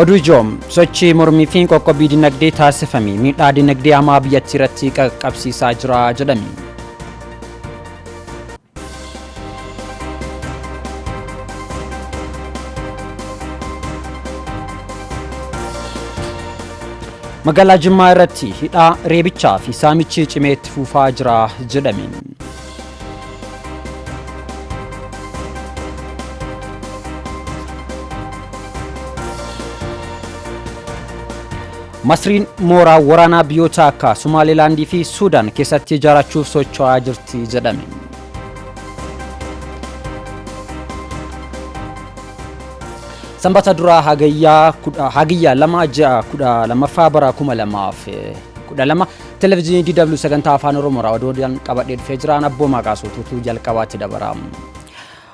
Oduu joom sochii mormii fi qoqqobbii dinagdee taasifame miidhaa dinagdee hamaa biyyattii irratti qaqqabsiisaa jira jedhame. Magaalaa Jimmaa irratti hidhaa reebichaa fi saamichi cimee itti fufaa jira jedhame. Masriin mooraa waraanaa biyyoota akka Somaalilaandii fi Suudaan keessatti ijaarachuuf socho'aa jirti jedhame. Sanbata duraa hagayyaa 2/12 bara 2012 televiziyoonii DW sagantaa afaan Oromoo raadiyoodhaan qabadhee dhufee jiraan abboomaa qaasuutu jalqabaatti dabaraam.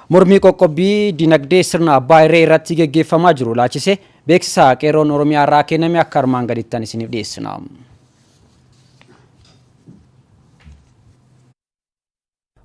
Mormii qoqqobbii dinagdee sirna Abbaayiree irratti gaggeeffamaa jiru laachise beeksisa qeerroon Oromiyaa irraa kenname akka armaan gaditti isiniif dhiyeessina.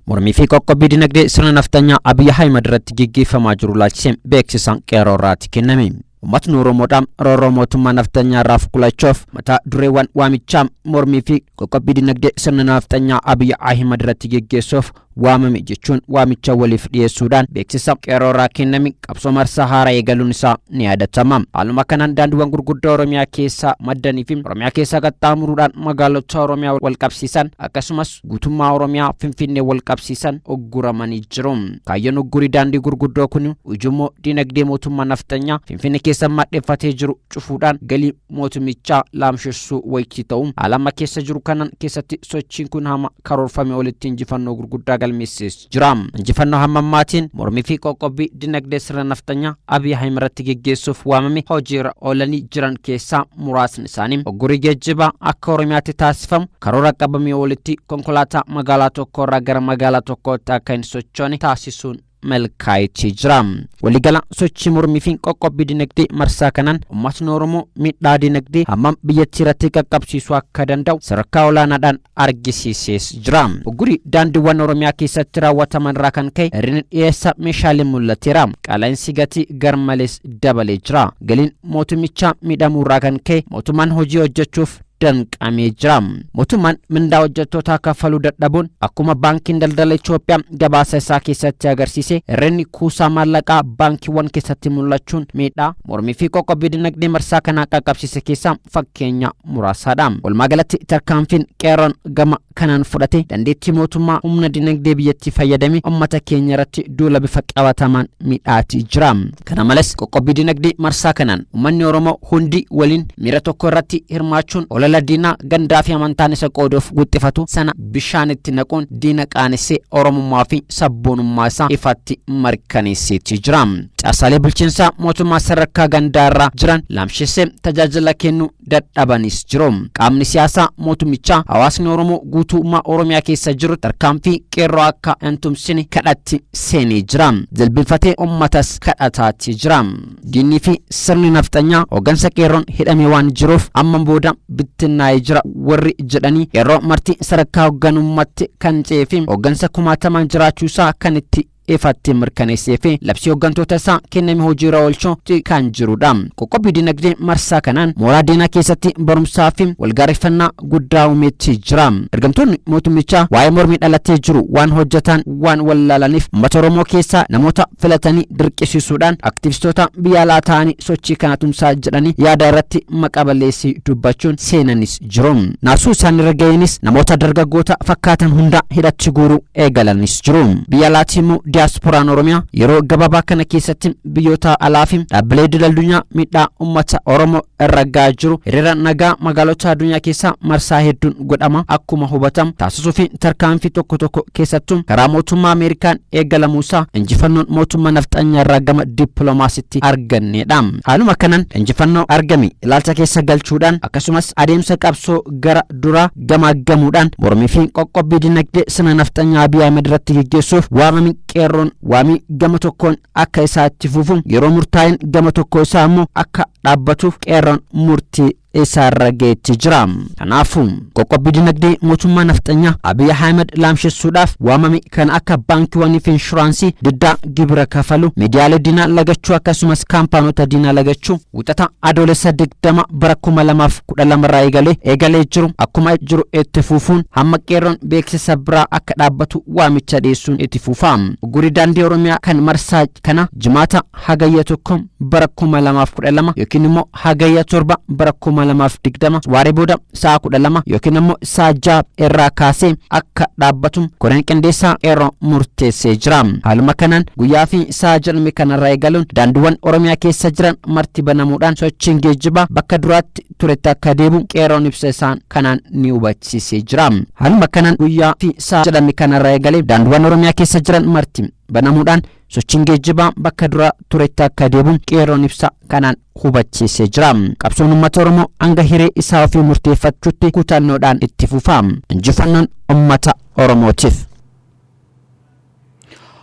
Mormii fi qoqqobbii dinagdee sirna naftanyaa Abiy Ahmed irratti gaggeeffamaa jiru laachise beeksisa qeerroo irraa kenname. Uummatni Oromoodhaan roorroo mootummaa naftanyaa irraa fuqulachuuf mata dureewwan waamichaa mormii fi qoqqobbii dinagdee sirna naftanyaa Abiy Ahmed irratti gaggeessuuf waamame jechuun waamicha waliif dhiyeessuudhaan beeksisa qeerroo irraa kenname qabsoo marsaa haaraa eegaluun isaa ni yaadatama. Haaluma kanaan daandiiwwan gurguddoo Oromiyaa keessaa maddanii fi Oromiyaa keessaa qaxxaamuruudhaan magaalota Oromiyaa wal qabsiisan akkasumas guutummaa Oromiyaa Finfinnee wal qabsiisan ogguramanii jiru. Kaayyoon oggurii daandii gurguddoo kun ujummoo dinagdee mootummaa naftanyaa Finfinnee keessa maddeeffatee jiru cufuudhaan galii mootummichaa laamshessuu wayitii ta'u haalama keessa jiru kanan keessatti sochiin kun hama karoorfame walitti injifannoo gurguddaa galmeessis jira. Injifannoo hammaatiin mormii fi qoqqobbii dinagdee sirna naftanyaa Abiy Ahmed irratti gaggeessuuf waamame hojiirra oolanii jiran keessaa muraasni isaanii oggurii geejjibaa akka Oromiyaatti taasifamu karoora qabamee walitti konkolaataa magaalaa tokko irraa gara magaalaa tokkootti akka hin sochoone taasisuun melkaayiti jira. Waligala sochii mormii fi qoqqobbii dinagdee marsaa kanaan uummatni Oromoo miidhaa dinagdee hammam biyyattii irratti qaqqabsiisuu akka danda'u sadarkaa olaanaadhaan argisiisees jira. Oggurii daandiiwwan Oromiyaa keessatti raawwataman irraa kan ka'e hir'ina dhiyeessa meeshaalee mul'ateera. Qaala'insi gatii garmalees dabalee jira. Galiin mootummichaa miidhamuu irraa kan ka'e mootummaan hojii hojjechuuf danqamee jira. Mootummaan mindaa hojjettootaa kaffaluu dadhabuun akkuma baankiin daldala Itoophiyaa gabaasa isaa keessatti agarsiise hir'inni kuusaa maallaqaa baankiiwwan keessatti mul'achuun miidhaa mormii fi qoqqobbii dinagdee marsaa kanaa qaqqabsiise keessaa fakkeenya muraasaadha. Walumaa galatti tarkaanfiin qeerroon gama kanaan fudhate dandeettii mootummaa humna dinagdee biyyattii fayyadamee uummata keenya irratti duula bifa qabatamaan miidhaatii jira. Kana malees qoqqobbii dinagdee marsaa kanaan uummanni Oromoo hundi waliin miira tokko irratti hirmaachuun olala diinaa gandaa fi amantaan isa qooduuf guxxifatu sana bishaanitti naquun diina qaanessee Oromummaa fi sabboonummaa isaa ifatti mirkaneesseetii jira. Caasaalee bulchiinsaa mootummaa sadarkaa gandaa irra jiran laamshessee tajaajila kennuu dadhabanis jiru. Qaamni siyaasaa mootummichaa hawaasni Oromoo guutummaa Oromiyaa keessa jiru tarkaanfii qeerroo akka hin tumsine kadhatti seenee jira. Jilbifatee uummatas kadhataatii jira. Diinni fi sirni naftanyaa hoggansa qeerroon hidhamee waan jiruuf amma booda bittinnaa'ee jira warri jedhanii yeroo marti sadarkaa hogganummaatti kan ce'ee fi hoggansa kumaatamaan jiraachuusaa kan itti ifatti mirkaneessee fi labsii hoggantoota isaa kenname hojiirra oolchuu kan jirudha. Qoqqobbii dinagdee marsaa kanaan mooraa diinaa keessatti barumsaa fi walgaarreffannaa guddaa uumeetii jira. Ergamtoonni mootummichaa waa'ee mormii dhalatee jiru waan hojjetan waan wallaalaniif uummata Oromoo keessaa namoota filatanii dirqisiisuudhaan aktivistoota biyya alaa ta'anii sochii kana tumsaa jedhanii yaada irratti maqaballeessii dubbachuun seenanis jiru. Naasuu isaan irra ga'eenis namoota dargaggoota fakkaatan hunda hidhatti guuruu eegalanis jiru. Biyya alaatti immoo diasporaan Oromiyaa yeroo gabaabaa kana keessatti biyyoota alaa fi dhaabbilee idil-addunyaa miidhaa uummata Oromoo irra ga'aa jiru hiriira nagaa magaalota addunyaa keessaa marsaa hedduun godhama akkuma hubatamu taasisuu fi tarkaanfii tokko tokko keessattuu karaa mootummaa Ameerikaan eegalamuusaa injifannoon mootummaa nafxanyaa irraa gama dippiloomaasiitti arganneedha. Haaluma kanaan injifannoo argame ilaalcha keessa galchuudhaan akkasumas adeemsa qabsoo gara duraa gamaaggamuudhaan mormii fi qoqqobbii dinagdee sirna nafxanyaa Abiy Ahmed irratti gaggeessuuf waamame qeerroon waamii gama tokkoon akka isaatti fufu yeroo murtaa'een gama tokko isaa immoo akka dhaabbatuuf qeerroon murtii isaarra geetti jira. Kanaafuu qoqqobbii dinagdee mootummaa naftanya Abiy Ahmed laamsheessuudhaaf waamame kan akka baankiiwwanii fi inshuraansii diddaa gibira kafalu miidiyaalee diinaa lagachuu akkasumas kaampaanota diinaa lagachuu wixata adoolessa 20 bara 2012 irraa eegalee jiru akkuma jiru itti fufuun hamma qeerroon beeksisa biraa akka dhaabbatu waamicha dhiyeessuun itti fufa. Guri daandii Oromiyaa kan marsaa kana jimaata hagayya 1 bara 2012 yookiin immoo hagayya 7 bara 2020 waaree booda sa'a 12 yookiin immoo sa'a 6 irraa kaasee akka dhaabbatu koreen qindeessaa qeerroo murteessee jira. Haaluma kanaan guyyaa fi sa'a jedhame kanarraa eegaluun daandiiwwan Oromiyaa keessa jiran marti banamuudhaan sochiin geejjibaa bakka duraatti turetti akka deebi'u qeerroon ibsa isaan kanaan ni hubachiisee jira. Haaluma kanaan guyyaa fi sa'a jedhame kanarraa eegalee daandiiwwan Oromiyaa keessa jiran marti banamuudhaan sochiin geejjibaa bakka dura turetti akka deebi'u qeerroon ibsa kanaan hubachiisee jira. Qabsoon uummata Oromoo hanga hiree isaa ofii murteeffachuutti kutannoodhaan itti fufa. Injifannoon uummata Oromootiif.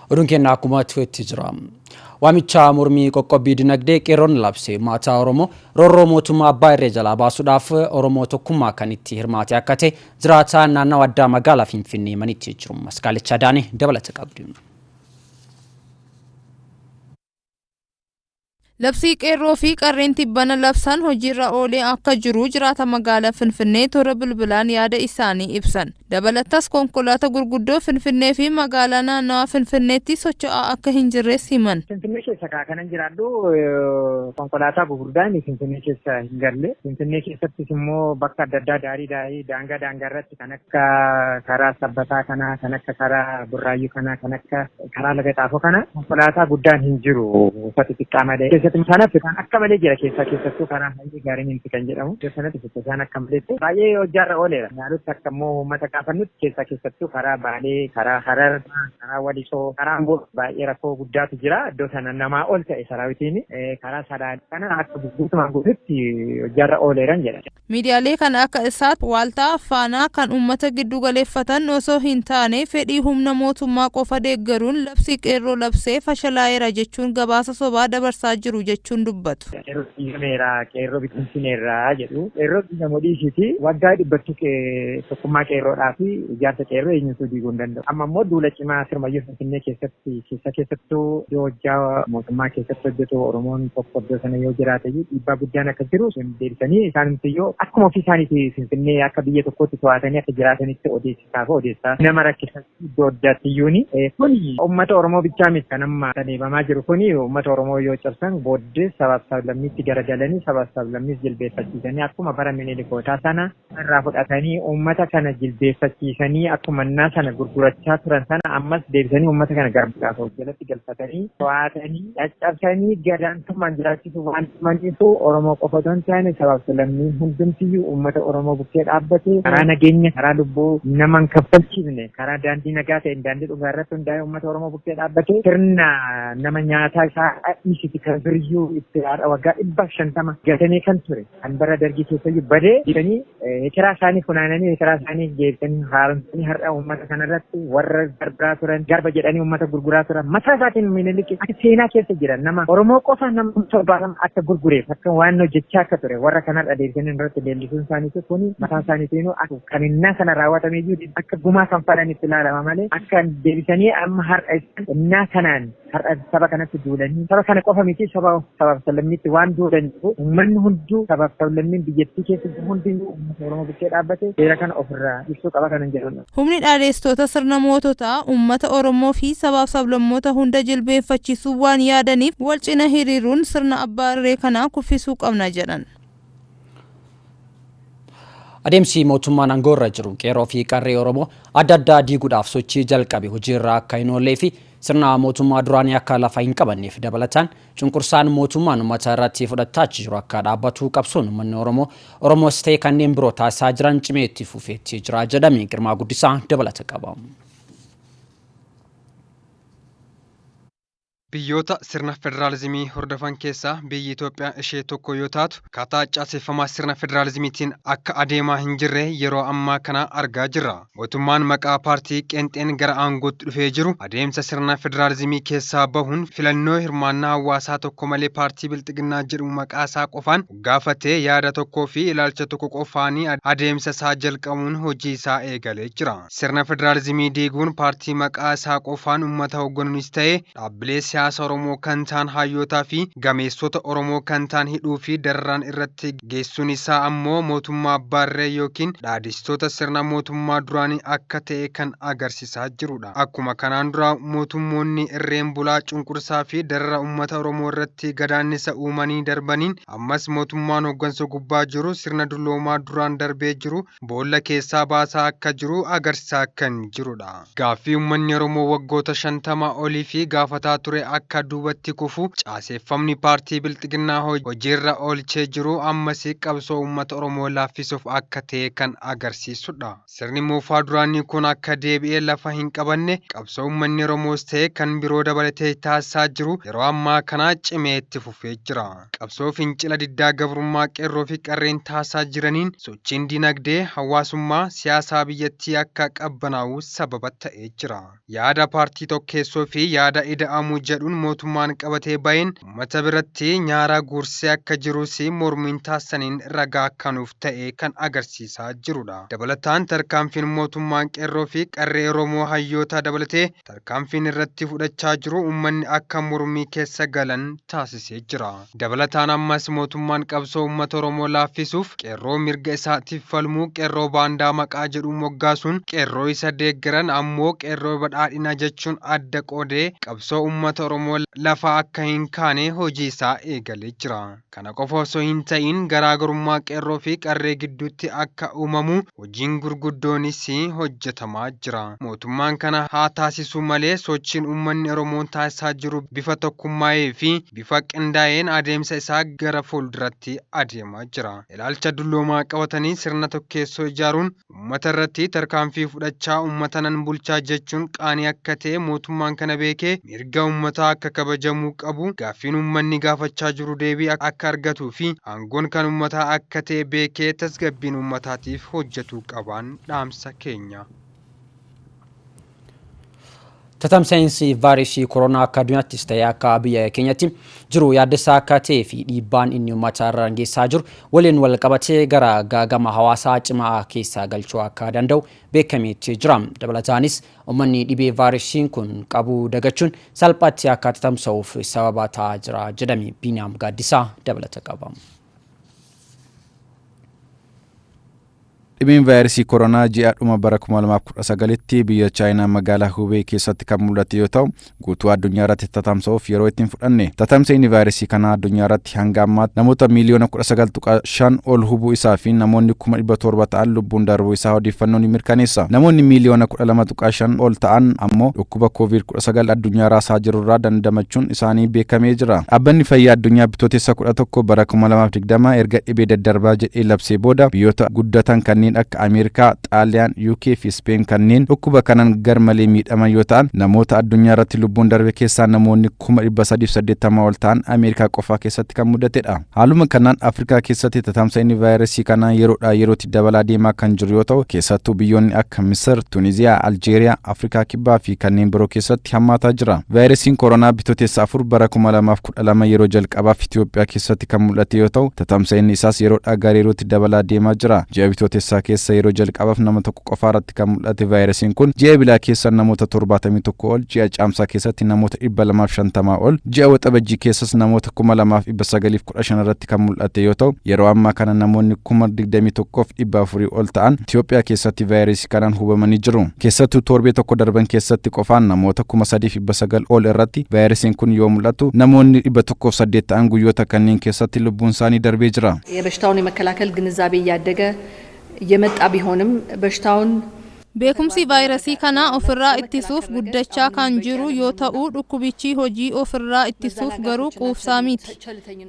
Oduun keenya akkuma itti jira. Waamicha mormii qoqqobbii dinagdee qeerroon labse maataa Oromoo roorroo mootummaa abbaa irree jalaa baasuudhaaf Oromoo tokkummaa kan itti hirmaate akka ta'e jiraataa naannoo addaa magaalaa Finfinnee manitti jiru. Maskaalicha Daanii dabalata qabdi. Labsii qeerroo fi qarreen tibbana labsan hojiirra oolee akka jiru jiraata magaalaa Finfinnee toora bilbilaan yaada isaanii ibsan. Dabalatas konkolaataa gurguddoo Finfinnee fi magaalaa naannawaa Finfinneetti socho'aa akka hin jirres himan. Finfinnee keessa kanan jiraadhu konkolaataa gurguddaan Finfinnee keessa hin galle. Finfinnee keessattis immoo bakka adda addaa daarii daangaa irratti kan akka karaa sabbataa kana, kan akka karaa burraayyuu kana, kan akka karaa laga xaafoo kana konkolaataa guddaan hin jiru. Uffata xiqqaa malee. Keessatti kan akka malee jira keessattuu karaa baay'ee gaariin hin kan jedhamu. Keessatti isaan akka malee baay'ee hojjaarra ooleera. Naalutti akka immoo uummata kaafannutti keessattuu karaa Baalee, karaa Harar, karaa Walisoo, karaa Amboo baay'ee rakkoo guddaatu jira. Iddoo sana namaa ol ta'e saraawitiin karaa Sadaan kana akka guutumaan guututti hojjaarra ooleeran jedha. Miidiyaalee kana akka isaatti waaltaa affaanaa kan uummata giddu galeeffatan osoo hin taane fedhii humna mootummaa qofa deeggaruun labsii qeerroo labsee fashalaa'eera jechuun gabaasa sobaa dabarsaa jiru jechuun dubbatu. Qeerroo bitinsineerraa jedhu. Qeerroo namoodiisiiti waggaa dhibbattu tokkummaa qeerroodhaa fi ijaarsa qeerroo eenyutu diiguu hin danda'u. Amma immoo duula cimaa sirmayyuu Finfinnee keessattuu yoo hojjaa mootummaa keessatti hojjetu Oromoon tokko iddoo sana yoo jiraate dhiibbaa guddaan akka jiru deebisanii isaaniiyyuu akkuma ofii isaaniiti Finfinnee akka biyya tokkotti to'atanii akka jiraatanitti odeessaa nama rakkisan iddoo addaattiyyuuni. Kun uummata Oromoo bichaa miti kan amma deebamaa jiru kuni uummata Oromoo yoo cabsan booddee sabaaf sablammiitti garagalanii sabaaf sablammiis jilbeeffachiisanii akkuma bara Minilikootaa sana irraa fudhatanii uummata kana jilbeeffachiisanii akkuma innaa sana gurgurachaa turan sana ammas deebisanii uummata kana garbuudhaaf jalatti galfatanii to'atanii caccabsanii gadaantummaan jiraachisuuf waan maniifu Oromoo qofa osoo hin taane sabaaf sablammiin hundumtiyyuu uummata Oromoo bukkee dhaabbate karaa nageenya karaa lubbuu nama hin kaffalchiifne karaa daandii nagaa ta'e daandii dhugaa irratti hundaa'e uummata Oromoo bukkee dhaabbate sirna nama nyaataa isaa dhiisiti kan biriyyuu itti waggaa 150 gatanii kan ture kan bara dargii keessayyuu badee jedhanii heekiraa isaanii funaananii heekiraa isaanii geessanii haaromsanii har'a uummata kanarratti warra garbiraa turan garba jedhanii uummata gurguraa turan mataa isaatiin Minilik akka seenaa keessa jiran nama Oromoo qofa nama torbaatama akka gurgureef akka waan hojjechaa akka ture warra kanarra deebisanii irratti leellisuun isaaniitu kuni mataa isaaniitiin kan innaa sana raawwatamee jiru akka gumaa kan fadhan itti ilaalama malee akka deebisanii amma har'a innaa kanaan har'a saba kanatti duulanii saba kana qofa miti sabaaf sablammiitti waan duulaniif uummanni hunduu sabaaf sablammiin biyyattii keessa jiru hundinuu uummata Oromoo bukkee dhaabbate seera kana ofirraa ibsuu qaba kanan jedhudha. Humni dhaadheessitoota sirna moototaa uummata Oromoo fi sabaaf sablammoota hunda jilbeeffachiisuu waan yaadaniif wal cina hiriiruun sirna abbaa irree kanaa kuffisuu qabna jedhan. Adeemsi mootummaan aangoorra jiru qeerroo fi qarree Oromoo adda addaa diiguudhaaf sochii jalqabe hojiirra akka hin oollee fi sirna mootummaa duraanii akka lafa hin qabanneef dabalataan cunqursaan mootummaan uummata irratti fudhataa jiru akka dhaabbatu qabsoon uummanni Oromoos ta'e kanneen biroo taasisaa jiran cimee itti fufeetti jira jedhamee Girmaa Guddisaa dabalata qaba. Biyyoota sirna federaalizimii hordofan keessaa biyyi Itoophiyaa ishee tokko yoo taatu, akkaataa caaseffamaa sirna federaalizimiitiin akka adeemaa hin jirre yeroo ammaa kana argaa jirra. Mootummaan maqaa paartii qeenxeen gara aangootti dhufee jiru adeemsa sirna federaalizimii keessaa bahuun filannoo hirmaannaa hawaasaa tokko malee paartii bilxiginnaa jedhu maqaa isaa qofaan gaafatee yaada tokkoo fi ilaalcha tokko qofaanii adeemsa isaa jalqabuun hojii isaa eegalee jira. Sirna federaalizimii diiguun paartii maqaa isaa qofaan uummata hoogganuunis ta'ee dhaabbilee siyaasa Oromoo kan ta'an hayyootaa fi gameessota Oromoo kan ta'an hidhuu fi dararaan irratti geessuun isaa ammoo mootummaa abbaarree yookiin dhaadhistoota sirna mootummaa duraanii akka ta'e kan agarsiisaa jirudha. Akkuma kanaan dura mootummoonni irreen bulaa cunqursaa fi darara uummata Oromoo irratti gadaannisa uumanii darbaniin ammas mootummaan hooggansa gubbaa jiru sirna dulloomaa duraan darbee jiru boolla keessaa baasaa akka jiru agarsiisaa kan jirudha. Gaaffii uummanni Oromoo waggoota 50 olii fi gaafataa ture akka duubatti kufu caaseffamni paartii bilxiginnaa hojiirra oolchee jiru ammas qabsoo uummata Oromoo laaffisuuf akka ta'e kan agarsiisudha. Sirni moofaa duraanii kun akka deebi'ee lafa hin qabanne qabsoo uummanni Oromoos ta'e kan biroo dabalatee taasisaa jiru yeroo ammaa kana cimee itti fufee jira. Qabsoo fincila diddaa gabrummaa qeerroo fi qarreen taasisaa jiraniin sochiin dinagdee hawaasummaa siyaasaa biyyattii akka qabbanaa'u sababa ta'ee jira. Yaada paartii tokkeessoo fi yaada ida'amuu jedhuun mootummaan qabatee bahin uummata biratti nyaara guursee akka jirus mormiin taasisaniin ragaa kanuuf ta'e kan agarsiisaa jirudha. Dabalataan tarkaanfiin mootummaan qeerroo fi qarree Oromoo hayyoota dabalatee tarkaanfiin irratti fudhachaa jiru uummanni akka mormii keessa galan taasisee jira. Dabalataan ammas mootummaan qabsoo uummata Oromoo laaffisuuf qeerroo mirga isaatiif falmuu qeerroo baandaa maqaa jedhuun moggaasuun qeerroo isa deeggaran ammoo qeerroo badhaadhinaa jechuun adda qoodee qabsoo uummata Oromoo lafa akka hin kaane hojii isaa eegalee jira. Kana qofa osoo hin ta'in garaagarummaa qeerroo fi qarree gidduutti akka uumamu hojiin gurguddoonis hojjetamaa jira. Mootummaan kana haa taasisu malee sochiin uummanni Oromoo taasisaa jiru bifa tokkummaa'ee fi bifa qindaa'een adeemsa isaa gara fuulduratti adeemaa jira. Ilaalcha dulloomaa qabatanii sirna tokkeessoo ijaaruun uummata irratti tarkaanfii fudhachaa uummata nan bulchaa jechuun qaanii akka ta'e mootummaan kana beekee mirga uummataa akka kabajamuu qabu gaaffiin uummanni gaafachaa jiru deebii akka argatuu fi aangoon kan uummataa akka ta'e beekee tasgabbiin uummataatiif hojjetuu qabaan dhaamsa keenya. Tatamsa'insi vaayirasii koronaa akka addunyaattis ta'e akka biyya keenyatti jiru yaaddessaa akka ta'ee fi dhiibbaan inni uummata irra geessaa jiru waliin wal qabatee gara gaagama hawaasaa cimaa keessaa galchuu akka danda'u beekameetti jira. Dabalataanis uummanni dhibee vaayirasiin kun qabu dagachuun salphaatti akka tatamsa'uuf sababa ta'aa jira jedhame Biiniyaam Gaaddisaa dabalata qaba. Dhibeen vaayirasii koronaa ji'a dhuma bara 2019tti biyya Chaayinaa magaalaa Hubei keessatti kan mul'ate yoo ta'u guutuu addunyaa irratti tatamsa'uuf yeroo ittiin fudhanne. Tatamsa'inni vaayirasii kanaa addunyaa irratti hanga ammaatti namoota miliyoona 19.5 ol hubuu isaa fi namoonni 700,000 ta'an lubbuun darbuu isaa odeeffannoon ni mirkaneessa. Namoonni miliyoona 12.5 ol ta'an ammoo dhukkuba COVID-19 addunyaa raasaa jirurraa dandamachuun isaanii beekamee jira. Dhaabbanni fayyaa addunyaa bitootessa 11 bara 2020 erga dhibee daddarbaa jedhee labsee booda biyyoota guddatan kanneen akka Ameerikaa, Xaaliyaan, UK fi Speen kanneen dhukkuba kanaan garmalee miidhaman yoo ta'an namoota addunyaa irratti lubbuun darbe keessaa namoonni 380 ol ta'an Ameerikaa qofaa keessatti kan mudatedha. Haaluma kanaan Afrikaa keessatti tatamsa'inni vaayirasii kanaa yeroodhaa yerootti dabalaa deemaa kan jiru yoo ta'u keessattuu biyyoonni akka Misir, Tuniziyaa, Aljeeriyaa, Afrikaa Kibbaa fi kanneen biroo keessatti hammaataa jira. Vaayirasiin koronaa bitootessa 4 bara 2012 yeroo jalqabaaf Itoophiyaa keessatti kan mul'ate yoo ta'u tatamsa'inni isaas yeroodhaa gara yerootti dabalaa deemaa jira. Ji'a bitootessa keessa yeroo jalqabaaf nama tokko qofa irratti kan mul'ate vaayirasiin kun ji'a bilaa keessa namoota 71 ol, ji'a caamsaa keessatti namoota 250 ol, ji'a waxabajjii keessas namoota 2915 irratti kan mul'ate yoo ta'u yeroo ammaa kana namoonni 21,400 ol ta'an Itoophiyaa keessatti vaayirasii kanaan hubamanii jiru. Keessattuu torbee tokko darban keessatti qofaan namoota 3,900 ol irratti vaayirasiin kun yoo mul'atu namoonni 108 ta'an guyyoota kanneen keessatti lubbuun isaanii darbee jira. የበሽታውን የመከላከል ግንዛቤ እያደገ የመጣ ቢሆንም በሽታውን Beekumsi vaayirasii kanaa ofirraa ittisuuf guddachaa kan jiru yoo ta'u dhukkubichi hojii ofirraa ittisuuf garuu quubsaa miti.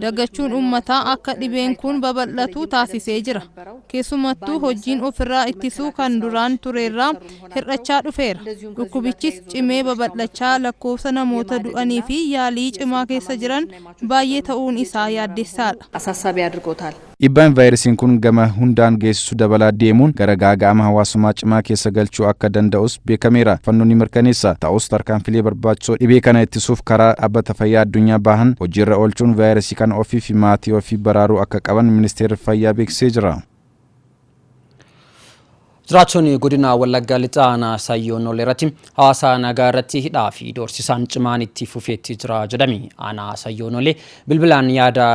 Dagachuun uummataa akka dhibeen kun babal'atu taasisee jira. Keessumattuu hojiin ofirraa ittisuu kan duraan turerraa hir'achaa dhufeera. Dhukkubichis cimee babal'achaa lakkoofsa namoota du'anii fi yaalii cimaa keessa jiran baay'ee ta'uun isaa yaaddessaadha. አሳሳቢ አድርጎታል። Dhiibbaan vaayirasiin kun gama hundaan geessisu dabalaa deemuun gara gaaga'ama hawaasummaa cimaa keessa galchuu akka danda'us beekameera. Fannoon ni mirkaneessa. Ta'us tarkaanfilee barbaachisoo dhibee kana ittisuuf karaa dhaabbata fayyaa addunyaa bahan hojiirra oolchuun vaayirasii kana ofii fi maatii ofii baraaruu akka qaban ministeerri fayyaa beeksisee jira. Jiraattonni godina Wallaggaa Lixaa aanaa Sayyoo Nooleeratti hawaasa nagaa irratti hidhaa fi doorsisaan cimaan itti fufeetti jira jedhame. Aanaa Sayyoo Noolee bilbilaan yaada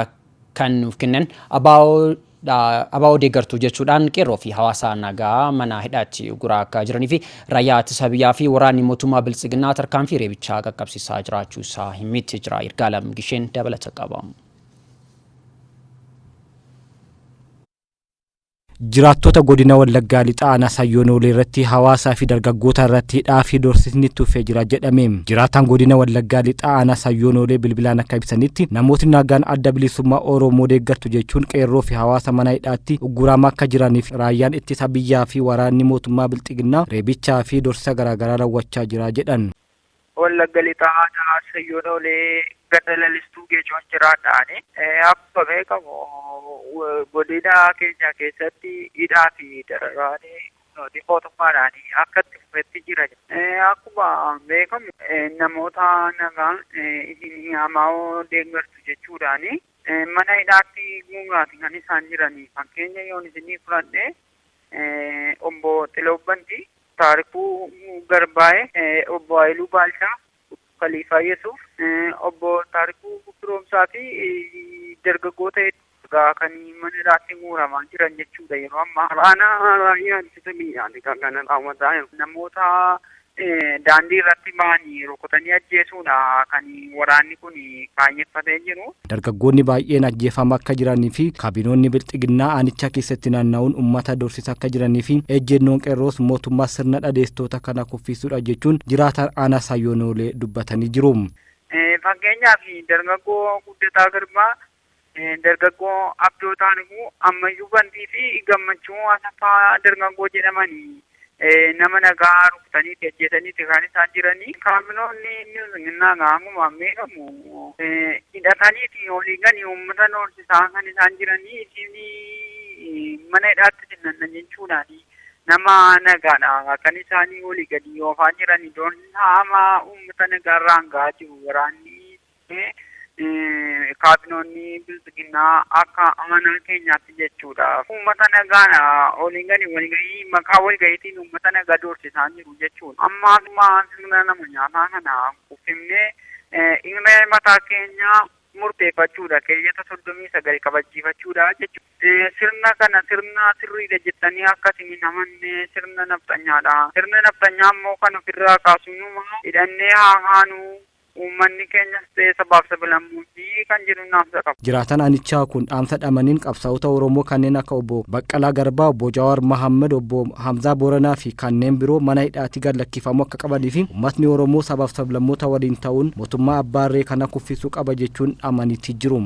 kan nuuf kennan abaa'oo deeggartuu jechuudhaan qeerroo fi hawaasa nagaa mana hidhaatti guraa akka jiranii fi raayyaa ittisa biyyaa fi waraanni mootummaa biltsiginnaa tarkaanfii reebichaa qaqqabsiisaa jiraachuu isaa himee jira. Irgaalam Gisheen dabalata qaba. Jiraattota godina Wallaggaa Lixaa aanaa Sayyoo Noolee irratti hawaasaa fi dargaggoota irratti hidhaa fi doorsisni tuffee jira jedhame. Jiraataan godina Wallaggaa Lixaa aanaa Sayyoo Noolee bilbilaan akka ibsanitti namootni nagaan adda bilisummaa Oromoo deeggartu jechuun qeerroo fi hawaasa mana hidhaatti ugguramaa akka jiraniif raayyaan ittisa biyyaa fi waraanni mootummaa biltsiginnaa reebichaa fi doorsisa garaagaraa raawwachaa jira jedhan. Wallagga Lixaa aanaa Sayyoo Noolee ganda lalistuu geejoon jiraadhaani. Akkuma beekamu godina keenya keessatti hidhaa fi dararaanii mootummaadhaan akka itti fufetti jira. Akkuma beekamu namoota nagaa isin abaa'oo deeggartu jechuudhaan mana hidhaatti guuraati kan isaan jiranii. Fakkeenya yoon isinii fudhadhe obbo Xiloobbanti, Taarikuu Garbaa'ee, obbo Haayiluu Baalchaa, Khaliifaa Yesuuf, obbo Taarikuu Firoomsaa fi dargaggoota kan mana hidhaatti guuramaa jiran jechuudha. Yeroo ammaa aanaa raayyaa ittisa biyyaati kan kana raawwataa namoota daandii irratti ba'anii rukutanii ajjeesuudha kan waraanni kun kaayeffatee jiru. Dargaggoonni baay'een ajjeefamaa akka jiranii fi kaabinoonni biltsiginnaa aanicha keessatti naanna'uun uummata doorsisaa akka jiranii fi ejjennoon qeerroos mootummaa sirna dhadeessitoota kana kuffisuudha jechuun jiraataan aanaa Sayyoo Noolee dubbatanii jiru. Fakkeenyaaf dargaggoo Guddataa Garbaa, dargaggoo Abdoo Taanuu, Ammayyuu Bantii fi Gammachuu Asaffaa dargaggoo jedhamanii nama nagaa rukutanii ajjeesanii kan isaan jiranii. Kaabinoonni biltsiginnaa gaamuma beekamu hidhatanii olii ganii uummata doorsisaa kan isaan jiranii fi mana hidhaatti seenan jechuudhaani. Nama nagaadha kan isaanii olii gadi oofaa jiranii. Doorsisaa hamaa uummata nagaarraan gahaa jiru waraanni. Kaabinoonni biltsiginnaa akka aanaa keenyaatti jechuudha. Uummata nagaadha olii gadi walgahii maqaa walgahiitiin uummata nagaa doorsisaa jiru jechuudha. Ammaa sirna nama nyaataa kana kuffifnee irree mataa keenyaa murteeffachuudha. Keeyyata 39 kabachiifachuudha jechuudha. Sirna kana sirna sirriidha jettanii akkasiin namanne sirna nafxanyaadha. Sirna nafxanyaa immoo kan ofirraa kaasuun hidhannee haa kaanu. Uummanni keenyas ta'ee sabaaf sablammoonni kan jedhu naamsa qaba. Jiraataan aanichaa kun dhaamsa dhamaniin qabsaa'ota Oromoo kanneen akka obbo Baqqalaa Garbaa, obbo Jawaar Mahammad, obbo Hamzaa Booranaa fi kanneen biroo mana hidhaatti gad lakkifamuu akka qabanii fi uummatni Oromoo sabaaf sablammoota waliin ta'uun mootummaa abbaa irree kana kuffisuu qaba jechuun dhamaniitti jiru.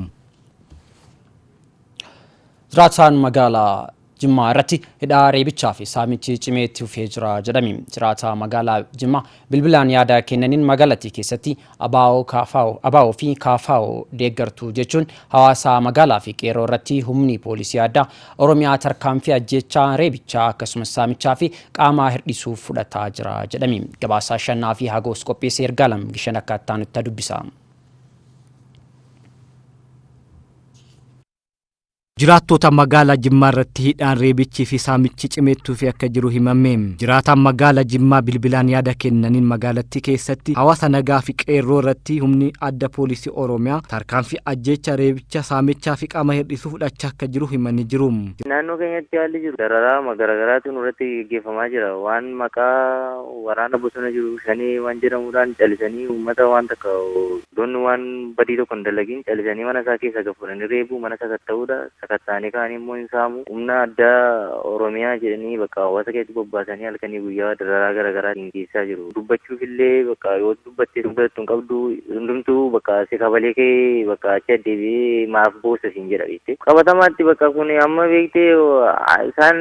Jiraataan magaalaa Jimmaa irratti hidhaa reebichaa fi saamichi cimee itti fufee jira jedhame. Jiraataa magaalaa Jimmaa bilbilaan yaada kennaniin magaalattii keessatti abaa'oo fi kaafaa'oo deeggartuu jechuun hawaasa magaalaa fi qeerroo irratti humni poolisii addaa Oromiyaa tarkaanfii ajjechaa reebichaa akkasumas saamichaa fi qaamaa hirdhisuuf fudhataa jira jedhame. Gabaasaa Shannaa fi Hagoos qopheessee Irgaalam Gishan akkaataa nutti dubbisa. Jiraattota magaalaa Jimmaa irratti hidhaan reebichi fi saamichi cimeetti fufee akka jiru himame. Jiraataan magaalaa Jimmaa bilbilaan yaada kennaniin magaalattii keessatti hawaasa nagaa fi qeerroo irratti humni adda poolisii Oromiyaa tarkaanfii ajjecha reebicha saamichaa fi qaama hirdhisuu fudhachaa akka jiru himanii jiru. naannoo keenyatti haalli jiru dararaa garagaraatu nurratti gaggeeffamaa jira. Waan maqaa waraana bosona jiru shanii waan jedhamuudhaan calisanii uummata waan takka doonni waan badii tokko hin dalagiin calisanii mana isaa keessa gafuudhanii reebuu mana sakatta'uudha. Sakatta'anii kaan immoo hin saamu. Humna addaa Oromiyaa jedhanii bakka hawaasa keessatti bobbaasanii halkanii guyyaa dararaa garaagaraatiin geessaa jiru. Dubbachuuf illee bakka yoo dubbattee dubbattu hin qabdu hundumtuu bakka si kabalee kee bakka achi addeebi'ee maaf boossa siin jedha beekte. Qabatamaatti bakka kun amma beektee isaan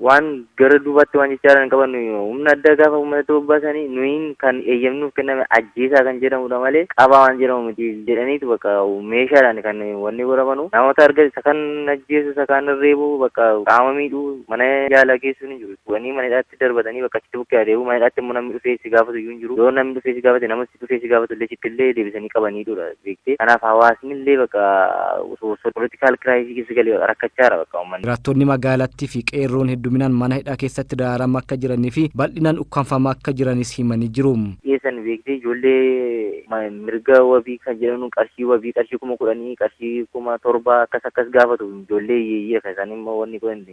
waan gara duubatti waan jechaa hin qaban humna addaa gaafa uummatatti bobbaasanii nuyin kan eeyyamnuuf kenname ajjeesaa kan jedhamudha malee qabaa waan jedhamu miti jedhaniitu bakka meeshaadhaan kan wanni godhamanu namoota arga isa kan ajjeesu isa kan reebu bakka qaama miidhuu mana yaalaa geessuun hin jiru. Wanii mana hidhaatti darbatanii bakka achitti bukkee adeemu mana hidhaatti immoo namni dhufee si gaafatu iyyuu hin jiru. Yoo namni dhufee si gaafate namatti dhufee si gaafatu illee chitti illee deebisanii qabaniidha beektee. Kanaaf hawaasni illee bakka politikaal kiraayisii keessa galee rakkachaara bakka uummanni. Jiraattonni magaalattii fi qeerroon hedduminaan mana hidhaa keessatti dararamaa akka jiranii fi bal'inaan ukkaanfamaa akka jiranis himanii jiru. Dhiyeessan beektee ijoollee mirga wabii kan jedhamu qarshii wabii qarshii 10,000 qarshii 7,000 akkas gaafatu ijoollee hiyyeeyyii kan isaan immoo wanni kun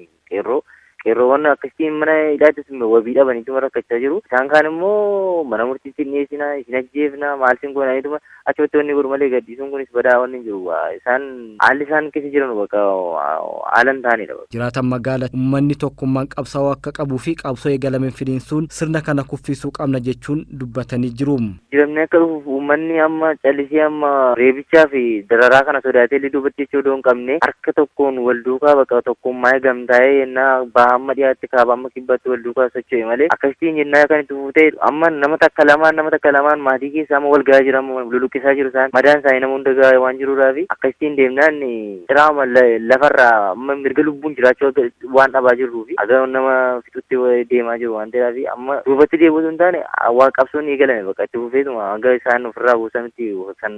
qeerroowwan akkasiin mana hidhaattis wabii dhabaniituma rakkachaa jiru. Isaan kaan immoo mana murtiitti dhiyeessina isin ajjeefna maal sin goonaniituma achumatti wanni godhu malee gaddisuun kunis badaa wanni jiru. Isaan haalli isaan keessa jiran bakka haala hin taanedha. Jiraatan magaalaa uummanni tokkummaan qabsaa'uu akka qabuu fi qabsoo eegalame finiinsuun sirna kana kuffisuu qabna jechuun dubbatanii jiru. Jiramni akka dhufuuf uummanni amma callisee amma reebichaa fi dararaa kana sodaatee illee dubbatti jechuu odoo hin qabne harka tokkoon wal duukaa bakka tokkummaa gamtaa'ee yennaa amma dhiyaatti kaaba amma kibbatti wal duukaa socho'e malee akkasitiin jennaa kan itti fufutee amma nama takka lamaan maatii keessa amma wal gahaa jira luluqqisaa jiru isaan madaan isaanii nama hunda gahaa waan jiruudhaaf akkasitiin deemnaan diraama lafarraa amma mirga lubbuun jiraachuu waan dhabaa jirruufi aga nama fixutti deemaa jiru waan ta'eef amma duubatti deebi'uu hin taane waa qabsoon eegalame bakka itti fufeetuma hanga isaan ofirraa buusanitti kan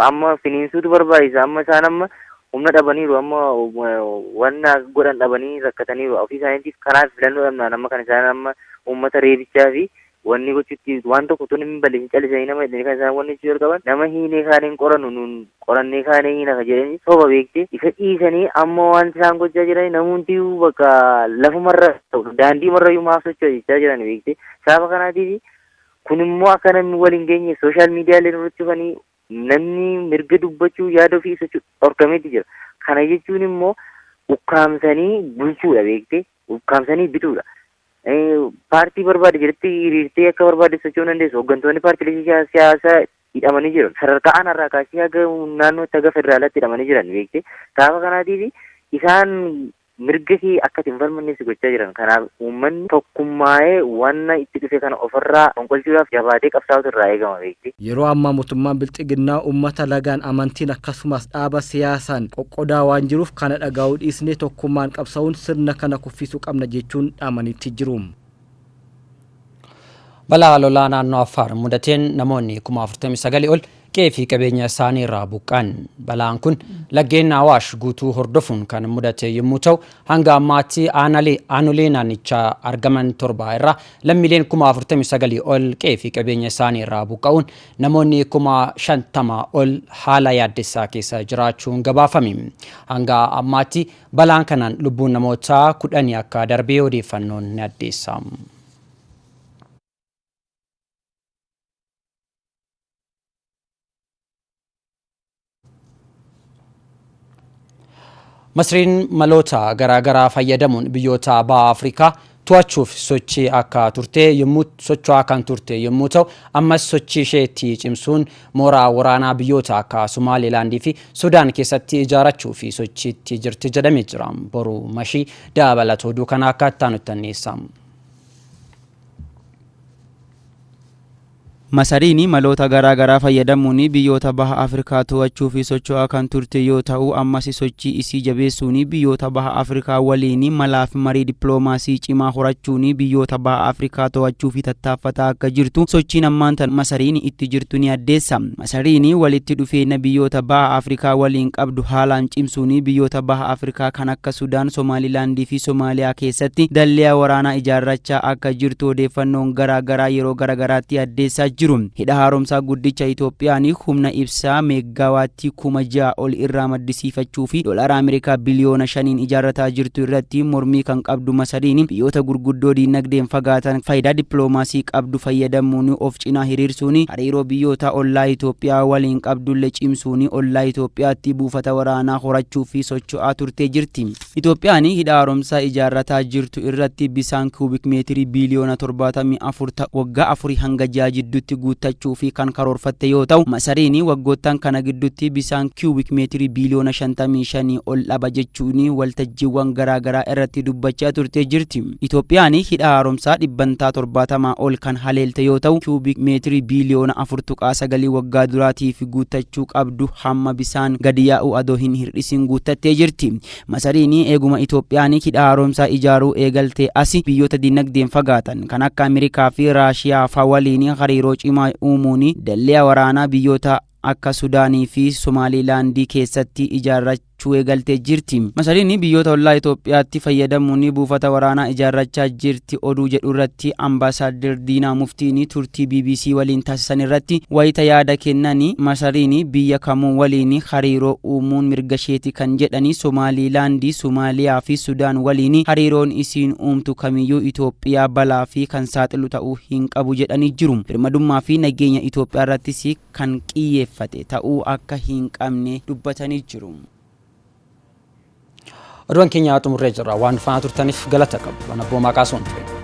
amma finiinsuutu barbaachisa amma isaan amma humna dhabaniiru amma wanna godhan dhabanii rakkataniiru ofii isaaniitiif kanaaf filannoo dhabnaan amma kan isaan amma uummata reebichaa fi wanni gochuutti waan tokko tun hin balleessin callisanii nama jedhanii kan isaan wanni jechuu qaban nama hiinee kaaniin qorannu nun qorannee kaanee hiina ka jedhanii soba beekte isa dhiisanii amma wanti isaan gochaa jiranii namoonni bakka lafumarra daandii marrayyuu maaf socho'aa jechaa jiran beekte sababa kanaatiif kun immoo akka namni wal hin geenye sooshaal miidiyaalee irratti cufanii namni mirga dubbachuu yaada ofii ibsachuu dhorkameeti jira. Kana jechuun immoo ukkaamsanii bulchuudha beekte ukkaamsanii bituudha. Paartii barbaade jedhatti hiriirtee akka barbaade socho'uu dandeessu. Hooggantoonni paartiilee siyaasaa hidhamanii jiran sadarkaa aanarraa kaasee haga naannootti haga federaalaatti hidhamanii jiran beekte. Sababa kanaatiif isaan mirga kee akka hin falmannees gochaa jiran. Kanaaf uummanni tokkummaa'ee wanna itti dhufe kana ofirraa fonqolchuudhaaf jabaatee qabsaa'utu irraa eegama beekte. Yeroo ammaa mootummaan bilxiginnaa uummata lagaan amantiin akkasumas dhaaba siyaasaan qoqqodaa waan jiruuf kana dhagaa'uu dhiisnee tokkummaan qabsaa'uun sirna kana kuffisuu qabna jechuun dhaamanitti jiru. Balaa lolaa naannoo Affaar mudateen namoonni 49,000 ol qe'ee fi qabeenya isaanii irraa buqqaan. Balaan kun laggeen Awaash guutuu hordofuun kan mudate yommuu ta'u hanga ammaatti aanolee naannichaa argaman 7 irraa lammiileen 49,000 ol qe'ee fi qabeenya isaanii irraa buqqa'uun namoonni 50,000 ol haala yaaddessaa keessa jiraachuun gabaafame. Hanga ammaatti balaan kanaan lubbuun namoota 10 akka darbee odeeffannoon ni addeessa. Masriin maloota garaagaraa fayyadamuun biyyoota baha Afrikaa to'achuuf sochii akka turte yommuu ta'u ammas sochii isheetti cimsuun mooraa waraanaa biyyoota akka Somaalilaandii fi Sudaan keessatti ijaarachuu fi sochiitti jirti jedhamee jira. Boru mashii dabalata oduu kana akka itti aanutti. Masariin maloota garaagaraa fayyadamuun biyyoota baha Afrikaa to'achuu fi socho'aa kan turte yoo ta'u ammas sochii isii jabeessuun biyyoota baha Afrikaa waliin malaa fi marii dippiloomaasii cimaa horachuun biyyoota baha Afrikaa to'achuu fi tattaaffataa akka jirtu sochiin ammaan tan Masariin itti jirtu ni addeessa. Masariin walitti dhufeenya biyyoota baha Afrikaa waliin qabdu haalaan cimsuun biyyoota baha Afrikaa kan akka Sudaan, Somaalilaandii fi Somaaliyaa keessatti dalliyaa waraanaa ijaarrachaa akka jirtu odeeffannoon garaagaraa yeroo garaagaraatti addeessaa jiru. jiru. Hidha haaromsaa guddicha Itoophiyaan humna ibsaa meegaawaattii 6,000 ol irraa maddisiifachuu fi doolaara Ameerikaa biliyoona 5 ijaarrataa jirtu irratti mormii kan qabdu Masariin biyyoota gurguddoo diinagdeen fagaatan faayidaa dippiloomaasii qabdu fayyadamuun of cinaa hiriirsuun hariiroo biyyoota ollaa Itoophiyaa waliin qabdullee cimsuun ollaa Itoophiyaatti buufata waraanaa horachuu fi socho'aa turtee jirti. Itoophiyaan hidha haaromsaa ijaarrataa jirtu irratti bisaan kuubik meetirii biliyoona 74 waggaa 4 hanga 6 jidduutti guuttachuu fi kan karoorfatte yoo ta'u, Masariin waggoottan kana gidduutti bisaan kuubik meetirii biliyoona 55 ol dhaba jechuun waltajjiiwwan garaagaraa irratti dubbachaa turtee jirti. Itoophiyaan hidha haaromsaa dhibbantaa 70 ol kan haleelte yoo ta'u, kuubik meetirii biliyoona 4.9 waggaa duraatiif guuttachuu qabdu hamma bisaan gadi yaa'u adoo hin hir'isin guuttattee jirti. Masariin eeguma Itoophiyaan hidha haaromsaa ijaaruu eegaltee asi biyyoota diinagdeen fagaatan kan akka Ameerikaa fi Raashiyaa faa waliin hariiroo cimaa uumuun dallee waraanaa biyyoota akka Sudaanii fi Somaalilaandii keessatti ijaarrachuu eegaltee jirti. Masariin biyyoota ollaa Itoophiyaatti fayyadamuun buufata waraanaa ijaarrachaa jirti oduu jedhu irratti ambaasaadder Diinaa Muftiin turtii BBC waliin taasisan irratti wayita yaada kennanii Masariin biyya kamuu waliin hariiroo uumuun mirga isheeti kan jedhani Somaalilaandii, Somaaliyaa fi Sudaan waliin hariiroon isiin uumtu kamiyyuu Itoophiyaa balaa fi kan saaxilu ta'uu hin qabu jedhanii jiru. Birmadummaa fi nageenya Itoophiyaa irrattis kan xiyyeeffate ta'uu akka hin qabne dubbatanii jiru. Oduun keenya xumurree jira waan faana turtaniif galata qabu. Ana boomaa kaasuun ture.